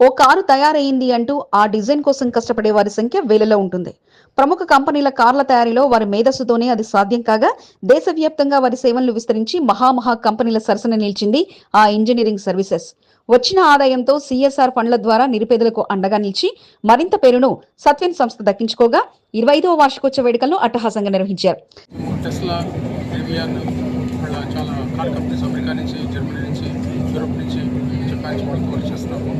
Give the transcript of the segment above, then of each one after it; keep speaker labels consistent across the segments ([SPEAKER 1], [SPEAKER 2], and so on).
[SPEAKER 1] ఓ car తయారయ్యింది అంటూ ఆ design కోసం కష్టపడే వారి సంఖ్య వేలలో ఉంటుంది. ప్రముఖ కంపెనీల కార్ల తయారీలో వారి మేధస్సుతోనే అది సాధ్యం కాగా దేశవ్యాప్తంగా వారి సేవలను విస్తరించి మహా కంపెనీల సరసన నిలిచింది ఆ ఇంజనీరింగ్ సర్వీసెస్. వచ్చిన ఆదాయంతో సిఎస్ఆర్ ఫండ్ల ద్వారా నిరుపేదలకు అండగా నిలిచి మరింత పేరును సత్వెన్ సంస్థ దక్కించుకోగా 25వ వార్షికోత్సవ వేడుకలను అట్టహాసంగా నిర్వహించారు.
[SPEAKER 2] చాలా కార్ కంపెనీస్ అమెరికా నుంచి, జర్మనీ నుంచి, యూరోప్ నుంచి, జపాన్ నుంచి కూడా కోర్స్ చేస్తున్నాము.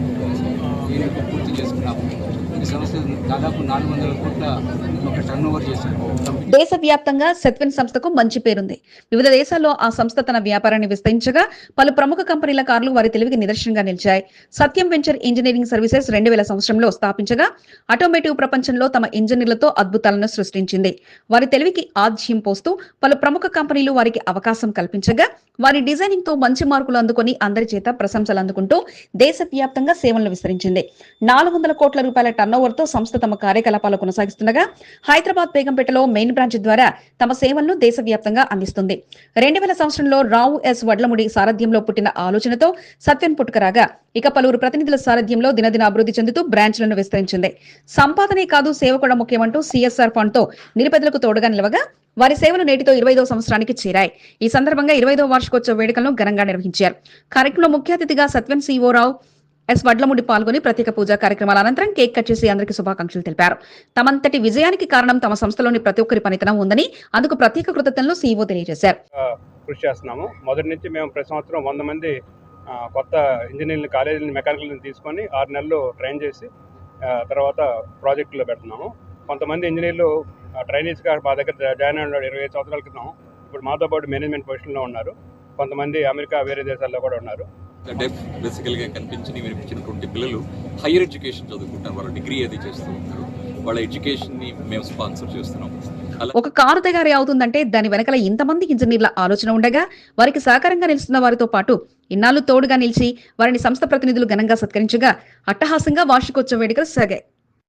[SPEAKER 3] పూర్తి చేసుకున్నాము. ఈ సంస్థ దాదాపు 400 కోట్ల ఒక టర్న్ ఓవర్ చేశారు.
[SPEAKER 1] దేశవ్యాప్తంగా సత్వెన్ సంస్థకు మంచి పేరుంది. వివిధ దేశాల్లో ఆ సంస్థ తన వ్యాపారాన్ని విస్తరించగా పలు ప్రముఖ కంపెనీల కార్లు వారి తెలివికి నిదర్శనంగా నిలిచాయి. సత్యం వెంచర్ ఇంజనీరింగ్ సర్వీసెస్ 2000 సంవత్సరంలో స్థాపించగా ఆటోమేటివ్ ప్రపంచంలో తమ ఇంజనీర్లతో అద్భుతాలను సృష్టించింది. వారి తెలివికి ఆజ్యం పోస్తూ పలు ప్రముఖ కంపెనీలు వారికి అవకాశం కల్పించగా వారి డిజైనింగ్ తో మంచి మార్కులు అందుకుని అందరి చేత ప్రశంసలు అందుకుంటూ దేశవ్యాప్తంగా సేవలను విస్తరించింది. 400 కోట్ల రూపాయల టర్నోవర్ తో సంస్థ తమ కార్యకలాపాలు కొనసాగిస్తుండగా హైదరాబాద్ బేగంపేటలో మెయిన్ బ్రాంచ్ ద్వారా తమ సేవలను దేశవ్యాప్తంగా అందిస్తుంది. 2000 సంవత్సరంలో రావు ఎస్ వడ్లముడి సారథ్యంలో పుట్టిన ఆలోచనతో సత్వెన్ పుట్టుకరాగా ఇక పలువురు ప్రతినిధుల సారథ్యంలో దినదిన అభివృద్ధి చెందుతూ బ్రాంచ్లను విస్తరించింది. సంపాదనే కాదు సేవ కూడా ముఖ్యమంటూ సిఎస్ఆర్ ఫండ్ తో నిరుపేదలకు తోడుగా నిలవగా వారి సేవలు నేటితో 25వ సంవత్సరానికి చేరాయి. ఈ సందర్భంగా 25వ వార్షికోత్సవ వేడుకలను ఘనంగా నిర్వహించారు. కార్యక్రమంలో ముఖ్య అతిథిగా సత్వెన్ సిఇఓ రావు ఎస్ వడ్లముడి పాల్గొని ప్రత్యేక పూజా కార్యక్రమాల అనంతరం కేక్ కట్ చేసి అందరికీ శుభాకాంక్షలు తెలిపారు. తమంతటి విజయానికి కారణం తమ సంస్థలోని ప్రతి ఒక్కరి పనితనం ఉందని అందుకు ప్రత్యేక కృతజ్ఞతలను సిఇఓ తెలియజేశారు.
[SPEAKER 2] కృషి చేస్తున్నాము. మొదటి నుంచి మేము ప్రతి సంవత్సరం 100 మంది కొత్త ఇంజనీరింగ్ కాలేజీని మెకానికల్ తీసుకొని 6 నెలలు ట్రైన్ చేసి తర్వాత ప్రాజెక్టులో పెడుతున్నాము. కొంతమంది ఇంజనీర్లు ట్రైనీస్గా మా దగ్గర జాయిన్ అయిన 25 సంవత్సరాల క్రితం ఇప్పుడు మాతో పాటు మేనేజ్మెంట్ పొజిషన్లో ఉన్నారు. కొంతమంది అమెరికా వేరే దేశాల్లో కూడా ఉన్నారు.
[SPEAKER 4] బేసికల్గా వినిపించినటువంటి పిల్లలు హైయర్ ఎడ్యుకేషన్ చదువుకుంటారు. వాళ్ళ డిగ్రీ అది చేస్తూ ఉంటారు. వాళ్ళ ఎడ్యుకేషన్ ని మేము స్పాన్సర్ చేస్తున్నాం.
[SPEAKER 1] ఒక కారు తయారీ అవుతుందంటే దాని వెనకాల ఇంతమంది ఇంజనీర్ల ఆలోచన ఉండగా వారికి సహకారంగా నిలుస్తున్న వారితో పాటు ఇన్నాళ్లు తోడుగా నిలిచి వారిని సంస్థ ప్రతినిధులు ఘనంగా సత్కరించగా అట్టహాసంగా వార్షికోత్సవ వేడుకలు సాగాయి.